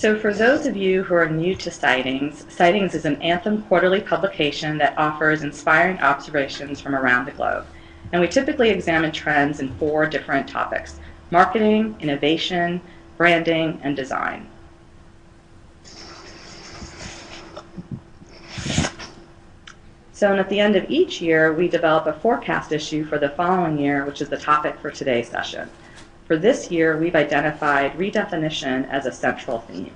So for those of you who are new to Sightings, Sightings is an Anthem quarterly publication that offers inspiring observations from around the globe. And we typically examine trends in 4 different topics: marketing, innovation, branding, and design. So at the end of each year, we develop a forecast issue for the following year, which is the topic for today's session. For this year, we've identified redefinition as a central theme.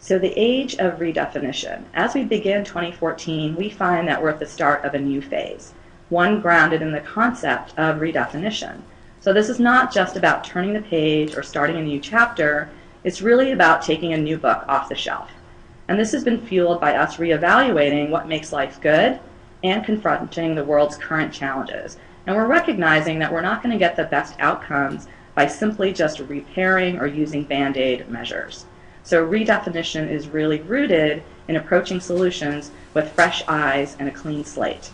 So the age of redefinition. As we begin 2014, we find that we're at the start of a new phase, one grounded in the concept of redefinition. So this is not just about turning the page or starting a new chapter. It's really about taking a new book off the shelf. And this has been fueled by us reevaluating what makes life good and confronting the world's current challenges. And we're recognizing that we're not going to get the best outcomes by simply just repairing or using Band-Aid measures. So redefinition is really rooted in approaching solutions with fresh eyes and a clean slate.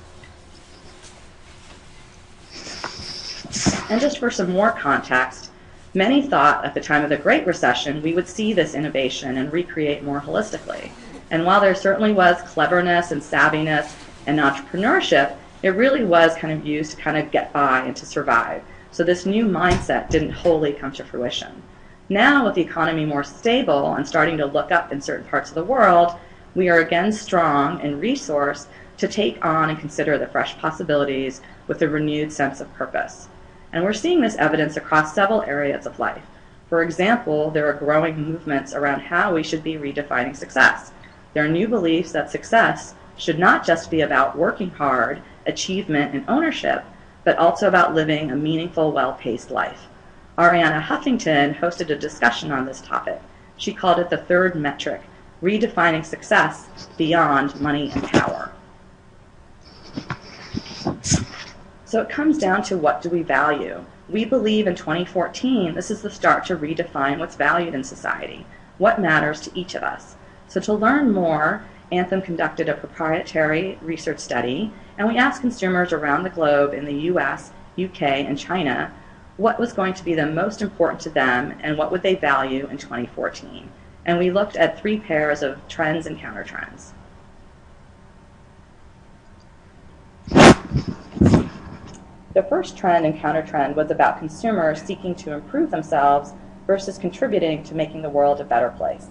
And just for some more context, many thought at the time of the Great Recession we would see this innovation and recreate more holistically. And while there certainly was cleverness and savviness and entrepreneurship, it really was kind of used to kind of get by and to survive. So this new mindset didn't wholly come to fruition. Now, with the economy more stable and starting to look up in certain parts of the world, we are again strong and resourced to take on and consider the fresh possibilities with a renewed sense of purpose. And we're seeing this evidence across several areas of life. For example, there are growing movements around how we should be redefining success. There are new beliefs that success should not just be about working hard, achievement, and ownership, but also about living a meaningful, well-paced life. Arianna Huffington hosted a discussion on this topic. She called it the 3rd metric, redefining success beyond money and power. So it comes down to, what do we value? We believe in 2014 this is the start to redefine what's valued in society, what matters to each of us. So to learn more, Anthem conducted a proprietary research study, and we asked consumers around the globe in the US, UK, and China what was going to be the most important to them and what would they value in 2014. And we looked at 3 pairs of trends and countertrends. The first trend and countertrend was about consumers seeking to improve themselves versus contributing to making the world a better place.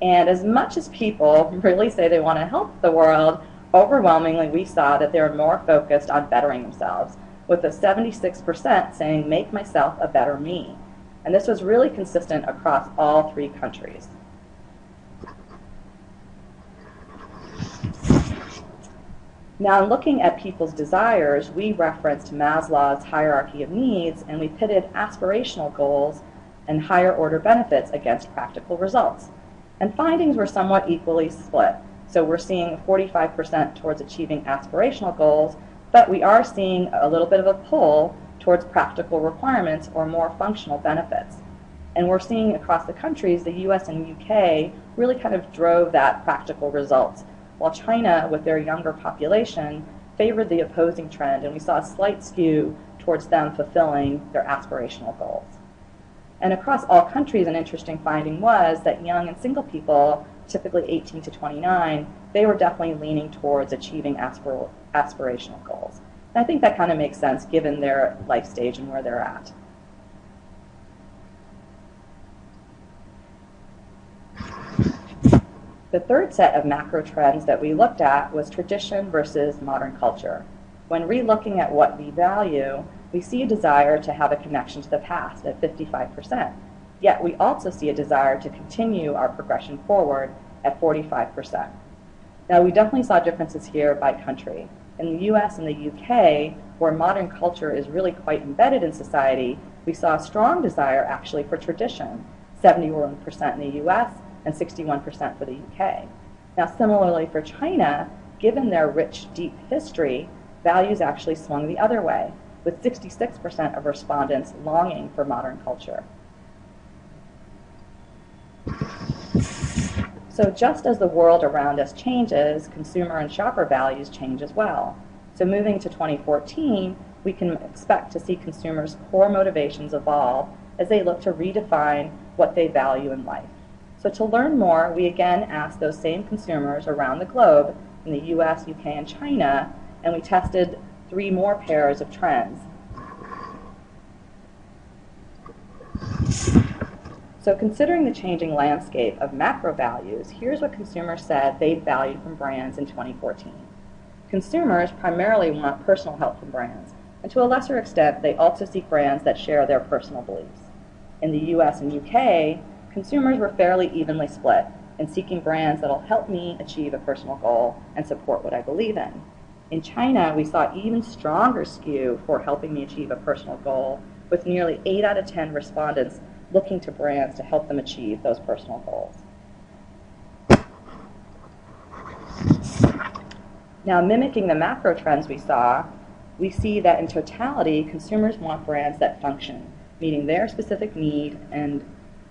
And as much as people really say they want to help the world, overwhelmingly we saw that they were more focused on bettering themselves, with a 76% saying, make myself a better me. And this was really consistent across all 3 countries. Now, in looking at people's desires, we referenced Maslow's hierarchy of needs, and we pitted aspirational goals and higher order benefits against practical results. And findings were somewhat equally split. So we're seeing 45% towards achieving aspirational goals, but we are seeing a little bit of a pull towards practical requirements or more functional benefits. And we're seeing across the countries, the US and UK really kind of drove that practical results, while China, with their younger population, favored the opposing trend, and we saw a slight skew towards them fulfilling their aspirational goals. And across all countries, an interesting finding was that young and single people, typically 18 to 29, they were definitely leaning towards achieving aspirational goals. And I think that kind of makes sense given their life stage and where they're at. The third set of macro trends that we looked at was tradition versus modern culture. When re-looking at what we value, we see a desire to have a connection to the past at 55%. Yet we also see a desire to continue our progression forward at 45%. Now, we definitely saw differences here by country. In the US and the UK, where modern culture is really quite embedded in society, we saw a strong desire actually for tradition, 71% in the US and 61% for the UK. Now, similarly for China, given their rich, deep history, values actually swung the other way, with 66% of respondents longing for modern culture. So just as the world around us changes, consumer and shopper values change as well. So moving to 2014, we can expect to see consumers' core motivations evolve as they look to redefine what they value in life. So to learn more, we again asked those same consumers around the globe in the US, UK, and China, and we tested 3 more pairs of trends. So considering the changing landscape of macro values, here's what consumers said they valued from brands in 2014. Consumers primarily want personal help from brands, and to a lesser extent, they also seek brands that share their personal beliefs. In the US and UK, consumers were fairly evenly split in seeking brands that will help me achieve a personal goal and support what I believe in. In China, we saw even stronger skew for helping me achieve a personal goal, with nearly 8 out of 10 respondents looking to brands to help them achieve those personal goals. Now, mimicking the macro trends we see that in totality, consumers want brands that function, meeting their specific need and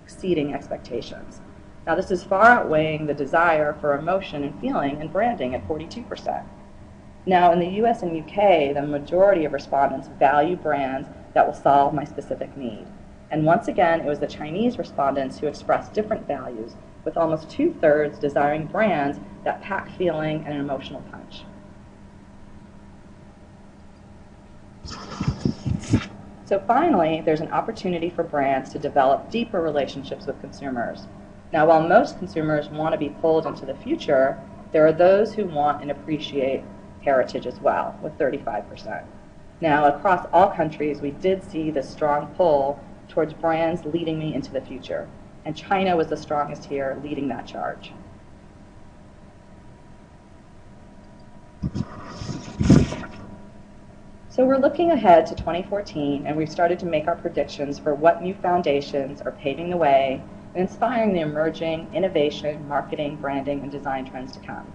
exceeding expectations. Now, this is far outweighing the desire for emotion and feeling and branding at 42%. Now, in the US and UK, the majority of respondents value brands that will solve my specific need. And once again, it was the Chinese respondents who expressed different values, with almost 2/3 desiring brands that pack feeling and an emotional punch. So finally, there's an opportunity for brands to develop deeper relationships with consumers. Now, while most consumers want to be pulled into the future, there are those who want and appreciate heritage as well, with 35%. Now, across all countries, we did see this strong pull towards brands leading me into the future, and China was the strongest here, leading that charge. So we're looking ahead to 2014, and we've started to make our predictions for what new foundations are paving the way and inspiring the emerging innovation, marketing, branding, and design trends to come.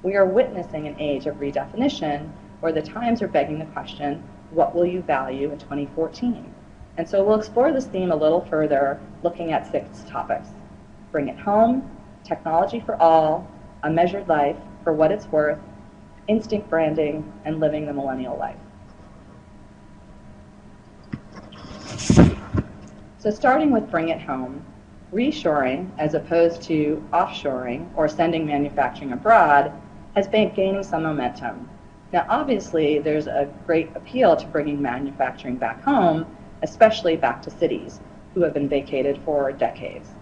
We are witnessing an age of redefinition where the times are begging the question, what will you value in 2014? And so we'll explore this theme a little further, looking at 6 topics. Bring it home, technology for all, a measured life, for what it's worth, instinct branding, and living the millennial life. So starting with bring it home, reshoring as opposed to offshoring or sending manufacturing abroad has been gaining some momentum. Now obviously there's a great appeal to bringing manufacturing back home, especially back to cities who have been vacated for decades.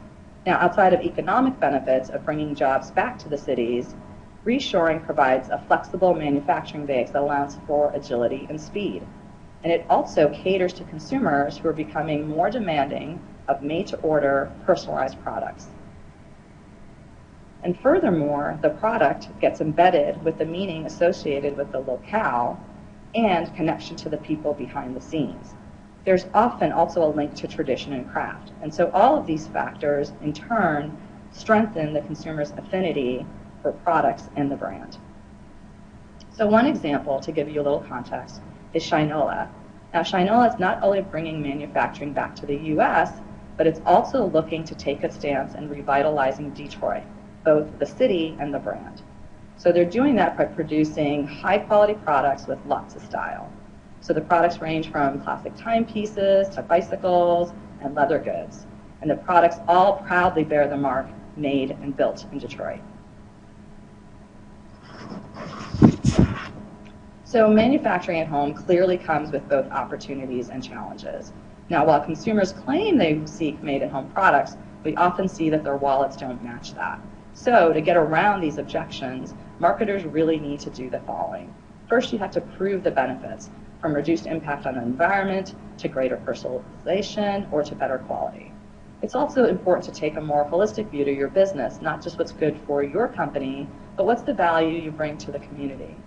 Now outside of economic benefits of bringing jobs back to the cities, reshoring provides a flexible manufacturing base that allows for agility and speed. And it also caters to consumers who are becoming more demanding of made-to-order, personalized products. And furthermore, the product gets embedded with the meaning associated with the locale and connection to the people behind the scenes. There's often also a link to tradition and craft. And so all of these factors, in turn, strengthen the consumer's affinity for products and the brand. So one example, to give you a little context, is Shinola. Now, Shinola is not only bringing manufacturing back to the US, but it's also looking to take a stance in revitalizing Detroit, both the city and the brand. So they're doing that by producing high-quality products with lots of style. So the products range from classic timepieces to bicycles and leather goods. And the products all proudly bear the mark, made and built in Detroit. So manufacturing at home clearly comes with both opportunities and challenges. Now, while consumers claim they seek made-at-home products, we often see that their wallets don't match that. So to get around these objections, marketers really need to do the following. First, you have to prove the benefits, from reduced impact on the environment to greater personalization or to better quality. It's also important to take a more holistic view to your business, not just what's good for your company, but what's the value you bring to the community.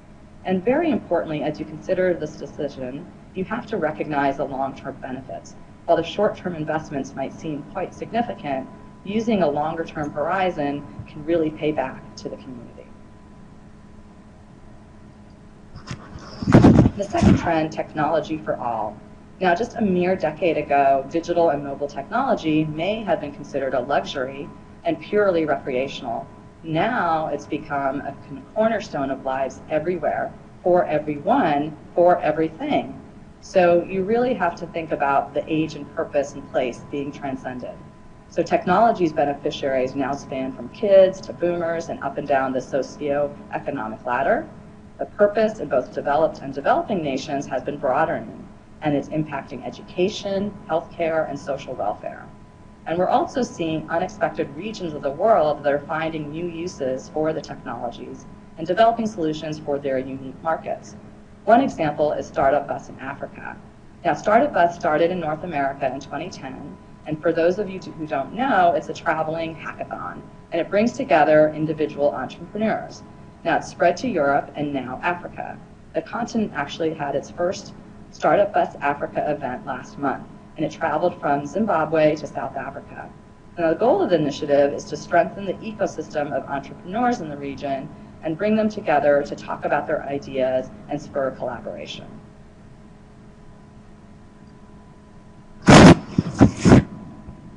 And very importantly, as you consider this decision, you have to recognize the long-term benefits. While the short-term investments might seem quite significant, using a longer-term horizon can really pay back to the community. The second trend, technology for all. Now, just a mere decade ago, digital and mobile technology may have been considered a luxury and purely recreational. Now it's become a cornerstone of lives everywhere, for everyone, for everything. So you really have to think about the age and purpose and place being transcended. So technology's beneficiaries now span from kids to boomers and up and down the socio-economic ladder. The purpose in both developed and developing nations has been broadening, and it's impacting education, healthcare, and social welfare. And we're also seeing unexpected regions of the world that are finding new uses for the technologies and developing solutions for their unique markets. One example is Startup Bus in Africa. Now, Startup Bus started in North America in 2010, and for those of you who don't know, it's a traveling hackathon, and it brings together individual entrepreneurs. Now, it's spread to Europe and now Africa. The continent actually had its first Startup Bus Africa event last month, and it traveled from Zimbabwe to South Africa. And the goal of the initiative is to strengthen the ecosystem of entrepreneurs in the region and bring them together to talk about their ideas and spur collaboration.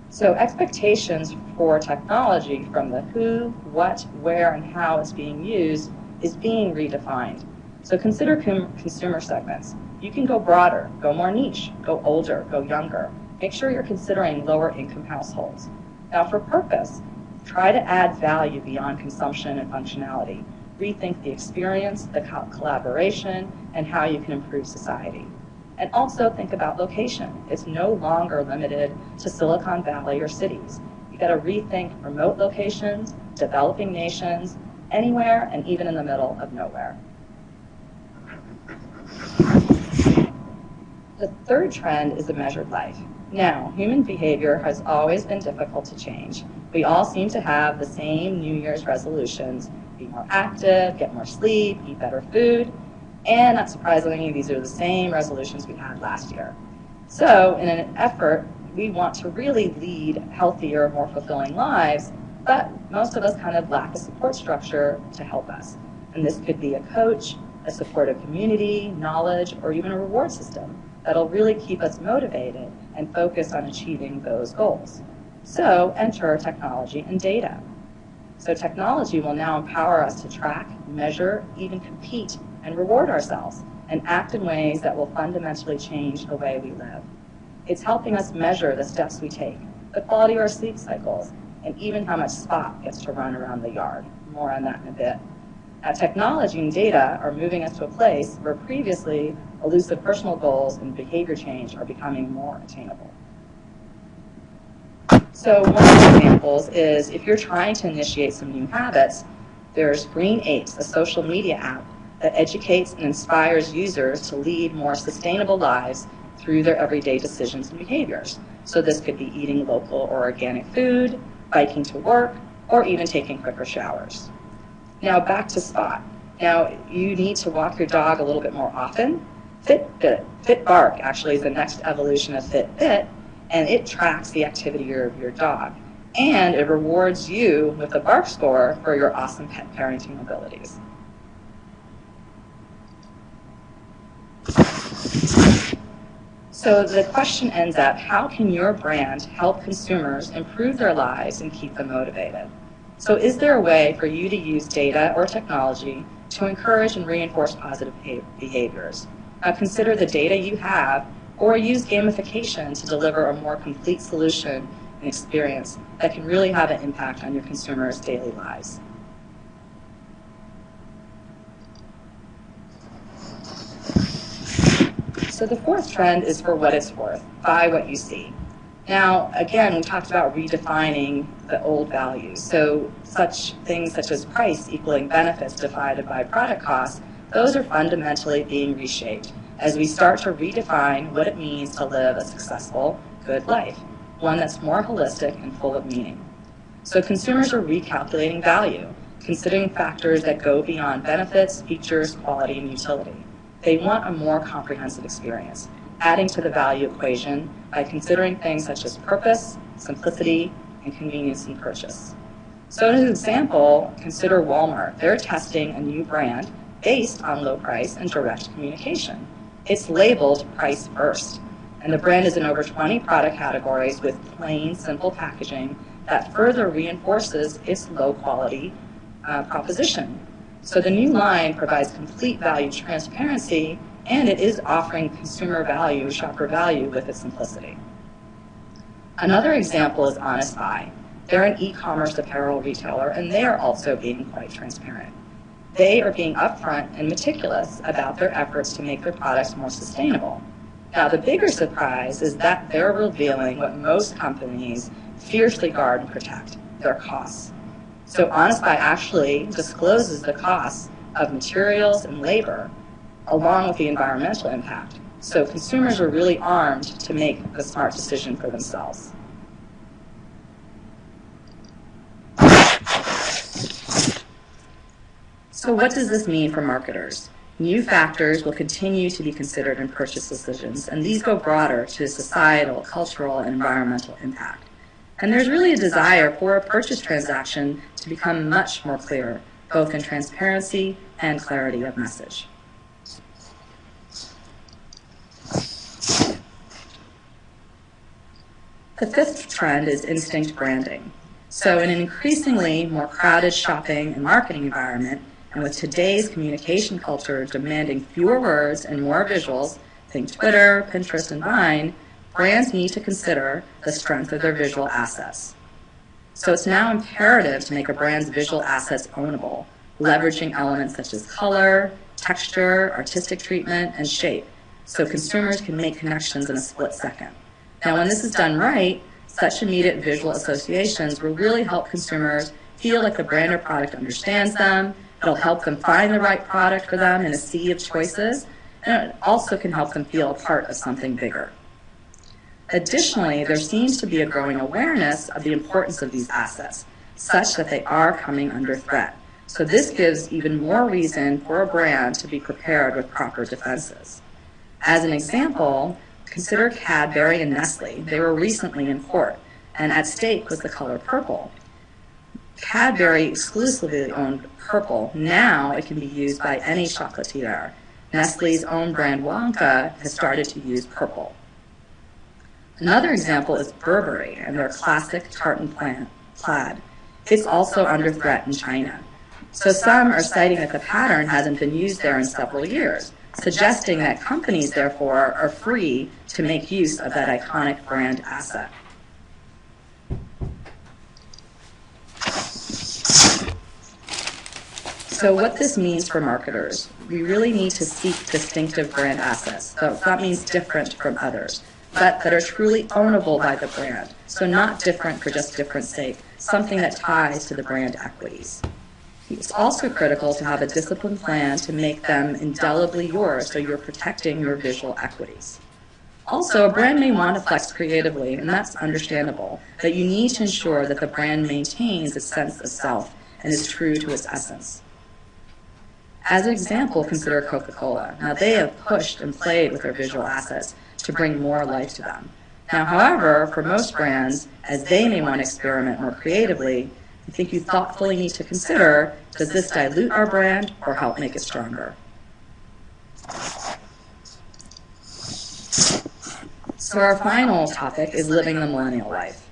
So expectations for technology from the who, what, where, and how it's being used is being redefined. So consider consumer segments. You can go broader, go more niche, go older, go younger. Make sure you're considering lower income households. Now for purpose, try to add value beyond consumption and functionality. Rethink the experience, the collaboration, and how you can improve society. And also think about location. It's no longer limited to Silicon Valley or cities. You got to rethink remote locations, developing nations, anywhere, and even in the middle of nowhere. The third trend is the measured life. Now, human behavior has always been difficult to change. We all seem to have the same New Year's resolutions: be more active, get more sleep, eat better food. And not surprisingly, these are the same resolutions we had last year. So in an effort, we want to really lead healthier, more fulfilling lives, but most of us kind of lack a support structure to help us. And this could be a coach, a supportive community, knowledge, or even a reward system that'll really keep us motivated and focused on achieving those goals. So enter technology and data. So technology will now empower us to track, measure, even compete, and reward ourselves, and act in ways that will fundamentally change the way we live. It's helping us measure the steps we take, the quality of our sleep cycles, and even how much Spot gets to run around the yard. More on that in a bit. Now, technology and data are moving us to a place where previously elusive personal goals and behavior change are becoming more attainable. So one of the examples is if you're trying to initiate some new habits, there's Green 8, a social media app that educates and inspires users to lead more sustainable lives through their everyday decisions and behaviors. So this could be eating local or organic food, biking to work, or even taking quicker showers. Now back to Spot. Now you need to walk your dog a little bit more often. FitBark actually is the next evolution of Fitbit, and it tracks the activity of your dog. And it rewards you with a bark score for your awesome pet parenting abilities. So the question ends up, how can your brand help consumers improve their lives and keep them motivated? So is there a way for you to use data or technology to encourage and reinforce positive behaviors? Now consider the data you have, or use gamification to deliver a more complete solution and experience that can really have an impact on your consumers' daily lives. So the fourth trend is for what it's worth. Buy what you see. Now, again, we talked about redefining the old values. So such things such as price equaling benefits divided by product costs, those are fundamentally being reshaped as we start to redefine what it means to live a successful, good life, one that's more holistic and full of meaning. So consumers are recalculating value, considering factors that go beyond benefits, features, quality, and utility. They want a more comprehensive experience, adding to the value equation by considering things such as purpose, simplicity, and convenience in purchase. So as an example, consider Walmart. They're testing a new brand based on low price and direct communication. It's labeled Price First, and the brand is in over 20 product categories with plain, simple packaging that further reinforces its low quality proposition. So the new line provides complete value transparency and it is offering consumer value, shopper value, with its simplicity. Another example is Honest Buy. They're an e-commerce apparel retailer, and they are also being quite transparent. They are being upfront and meticulous about their efforts to make their products more sustainable. Now, the bigger surprise is that they're revealing what most companies fiercely guard and protect, their costs. So Honest Buy actually discloses the costs of materials and labor, along with the environmental impact. So consumers are really armed to make the smart decision for themselves. So what does this mean for marketers? New factors will continue to be considered in purchase decisions, and these go broader to societal, cultural, and environmental impact. And there's really a desire for a purchase transaction to become much more clear, both in transparency and clarity of message. The fifth trend is instinct branding. So in an increasingly more crowded shopping and marketing environment, and with today's communication culture demanding fewer words and more visuals, think Twitter, Pinterest, and Vine, brands need to consider the strength of their visual assets. So it's now imperative to make a brand's visual assets ownable, leveraging elements such as color, texture, artistic treatment, and shape, so consumers can make connections in a split second. Now, when this is done right, such immediate visual associations will really help consumers feel like the brand or product understands them. It'll help them find the right product for them in a sea of choices, and it also can help them feel a part of something bigger. Additionally, there seems to be a growing awareness of the importance of these assets, such that they are coming under threat. So this gives even more reason for a brand to be prepared with proper defenses. As an example, consider Cadbury and Nestle. They were recently in court, and at stake was the color purple. Cadbury exclusively owned purple. Now it can be used by any chocolatier. Nestle's own brand Wonka has started to use purple. Another example is Burberry and their classic tartan plaid. It's also under threat in China. So some are citing that the pattern hasn't been used there in several years, suggesting that companies, therefore, are free to make use of that iconic brand asset. So what this means for marketers, we really need to seek distinctive brand assets. So that means different from others, but that are truly ownable by the brand. So not different for just different sake, something that ties to the brand equities. It's also critical to have a disciplined plan to make them indelibly yours, so you're protecting your visual equities. Also, a brand may want to flex creatively, and that's understandable, but you need to ensure that the brand maintains its sense of self and is true to its essence. As an example, consider Coca-Cola. Now, they have pushed and played with their visual assets to bring more life to them. Now, however, for most brands, as they may want to experiment more creatively, I think you thoughtfully need to consider, does this dilute our brand or help make it stronger? So our final topic is living the millennial life.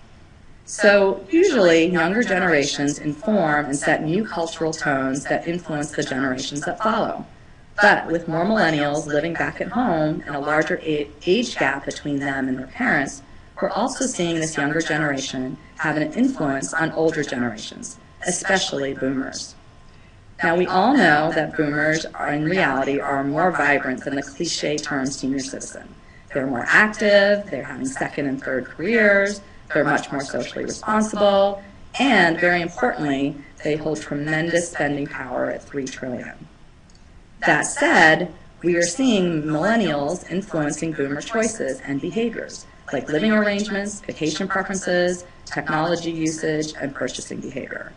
So usually younger generations inform and set new cultural tones that influence the generations that follow. But with more millennials living back at home and a larger age gap between them and their parents, we're also seeing this younger generation have an influence on older generations, especially boomers. Now, we all know that boomers in reality are more vibrant than the cliche term senior citizen. They're more active, they're having second and third careers, they're much more socially responsible, and very importantly, they hold tremendous spending power at $3 trillion. That said, we are seeing millennials influencing boomer choices and behaviors, like living arrangements, vacation preferences, technology usage, and purchasing behavior.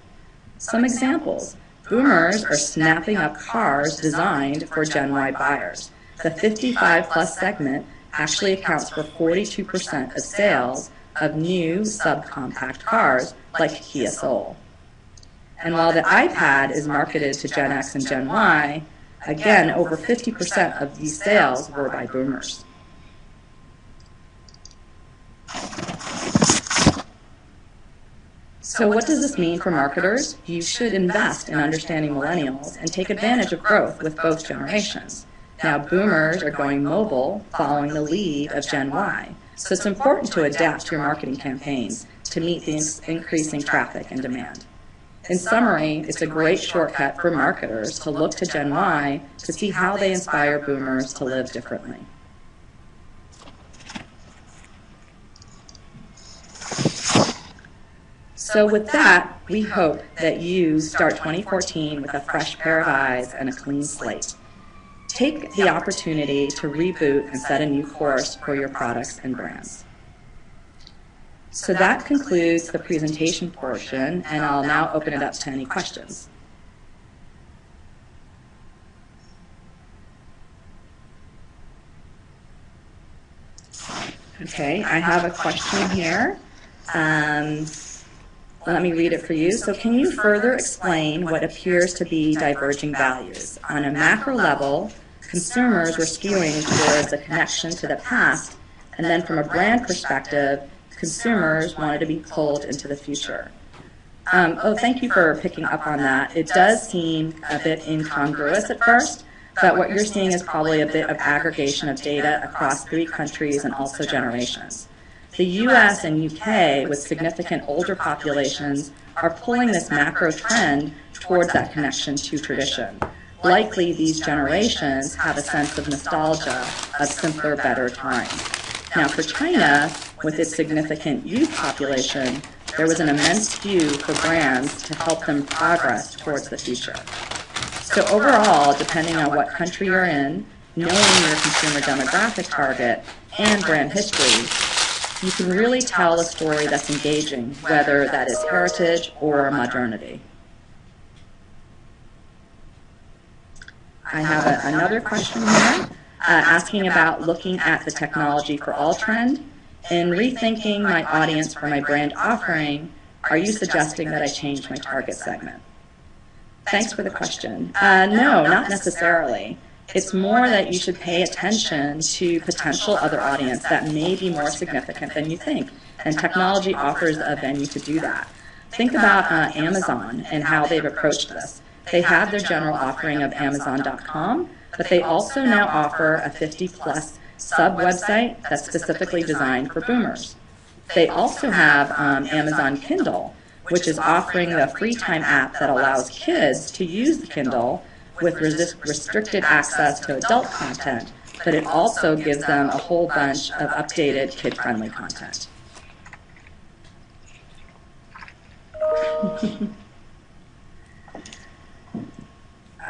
Some examples. Boomers are snapping up cars designed for Gen Y buyers. The 55-plus segment actually accounts for 42% of sales of new subcompact cars like Kia Soul. And while the iPad is marketed to Gen X and Gen Y, again, over 50% of these sales were by boomers. So what does this mean for marketers? You should invest in understanding millennials and take advantage of growth with both generations. Now boomers are going mobile, following the lead of Gen Y. So it's important to adapt your marketing campaigns to meet the increasing traffic and demand. In summary, it's a great shortcut for marketers to look to Gen Y to see how they inspire boomers to live differently. So with that, we hope that you start 2014 with a fresh pair of eyes and a clean slate. Take the opportunity to reboot and set a new course for your products and brands. So that concludes the presentation portion, and I'll now open it up to any questions. Okay, I have a question here. Let me read it for you. So can you further explain what appears to be diverging values? On a macro level, consumers were skewing towards a connection to the past, and then from a brand perspective, consumers wanted to be pulled into the future. Thank you for picking up on that. It does seem a bit incongruous at first, but what you're seeing is probably a bit of aggregation of data across 3 countries and also generations. The US and UK, with significant older populations, are pulling this macro trend towards that connection to tradition. Likely, these generations have a sense of nostalgia of simpler, better times. Now, for China, with its significant youth population, there was an immense skew for brands to help them progress towards the future. So overall, depending on what country you're in, knowing your consumer demographic target, and brand history, you can really tell a story that's engaging, whether that is heritage or modernity. I have another question here, asking about looking at the technology for all trend. In rethinking my audience for my brand offering, are you suggesting that I change my target segment? Thanks for the question. No, not necessarily. It's more that you should pay attention to potential other audience that may be more significant than you think, and technology offers a venue to do that. Think about Amazon and how they've approached this. They have their general offering of Amazon.com, but they also now offer a 50-plus sub-website that's specifically designed for boomers. They also have Amazon Kindle, which is offering a free time app that allows kids to use the Kindle with restricted access to adult content, but it also gives them a whole bunch of updated kid-friendly content.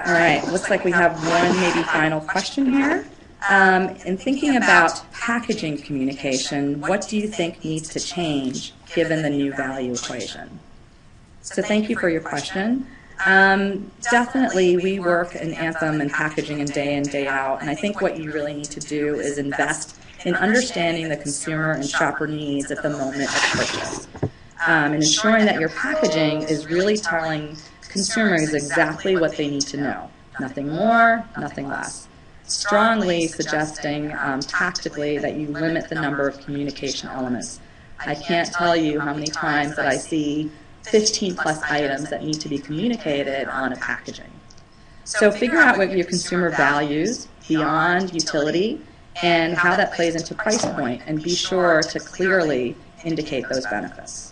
All right, looks like we have one maybe final question here. In thinking about packaging communication, what do you think needs to change given the new value equation? So thank you for your question. Definitely, we work in Anthem and packaging and day out, and I think what you really need to do is invest in understanding the consumer and shopper needs at the moment of purchase, and ensuring that your packaging is really telling consumers exactly what they need to know. Nothing more, nothing less. Strongly suggesting tactically that you limit the number of communication elements. I can't tell you how many times that I see 15-plus items that need to be communicated on a packaging. So figure out what your consumer values beyond utility and how that plays into price point, and be sure to clearly indicate those benefits.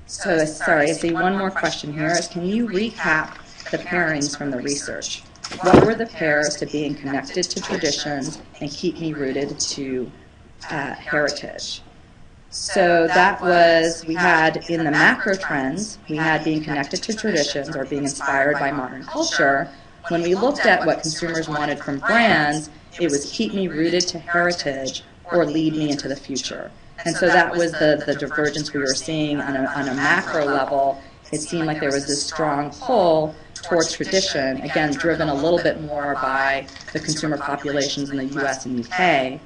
So, sorry, I see one more question here. Can you recap the pairings from the research? What were the pairs to being connected to traditions and keep me rooted to heritage? So that was, we had in the macro trends, we had being connected to traditions or being inspired by modern culture. When we looked at what consumers wanted from brands, it was keep me rooted to heritage or lead me into the future. And so that was the divergence we were seeing on a macro level. It seemed like there was this strong pull towards tradition, again, driven a little bit more by the consumer populations in the US and UK,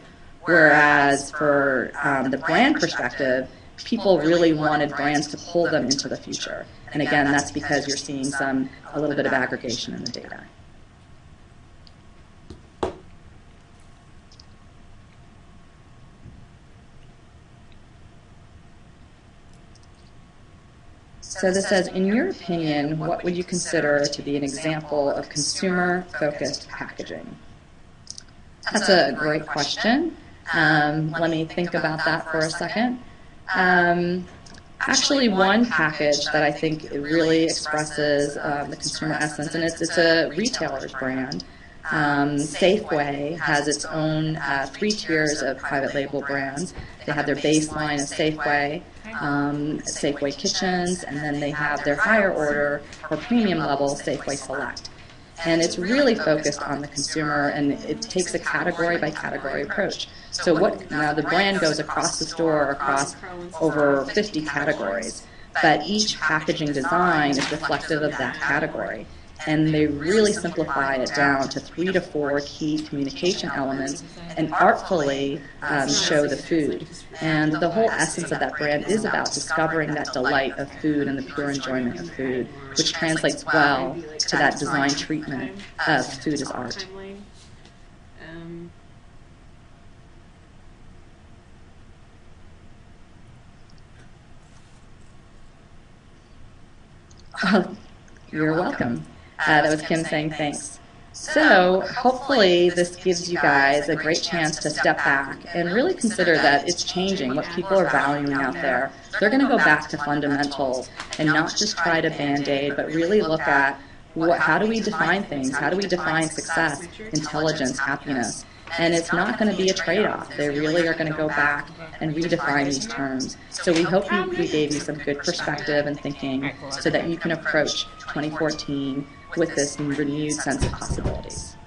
whereas for the brand perspective, people really wanted brands to pull them into the future. And again, that's because you're seeing a little bit of aggregation in the data. So this says, in your opinion, what would you consider to be an example of consumer-focused packaging? That's a great question. Let me think about that for a second. Actually, one package that I think really expresses the consumer essence, and it's a retailer's brand. Safeway has its own 3 tiers of private label brands. They have their baseline of Safeway, Safeway Kitchens, and then they have their higher order or premium level Safeway Select. And it's really focused on the consumer, and it takes a category by category approach. So now the brand goes across the store, across over 50 categories, but each packaging design is reflective of that category. And they really simplify it down to 3 to 4 key communication elements and artfully show the food. And the whole essence of that brand is about discovering that delight of food and the pure enjoyment of food, which translates well to that design treatment of food as art. Oh, you're welcome. That was Kim saying thanks. So hopefully this gives you guys a great chance to step back and really consider that it's changing, what people are valuing out there. They're going to go back to fundamentals and not just try to band-aid, but really look at how do we define things? How do we define success, intelligence, happiness? And it's not going to be a trade-off. They really are going to go back and redefine these terms. So we hope we gave you some good perspective and thinking so that you can approach 2014 with this renewed sense of possibilities.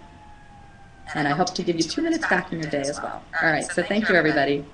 And I hope to give you 2 minutes back in your day as well. All right, so thank you, everybody.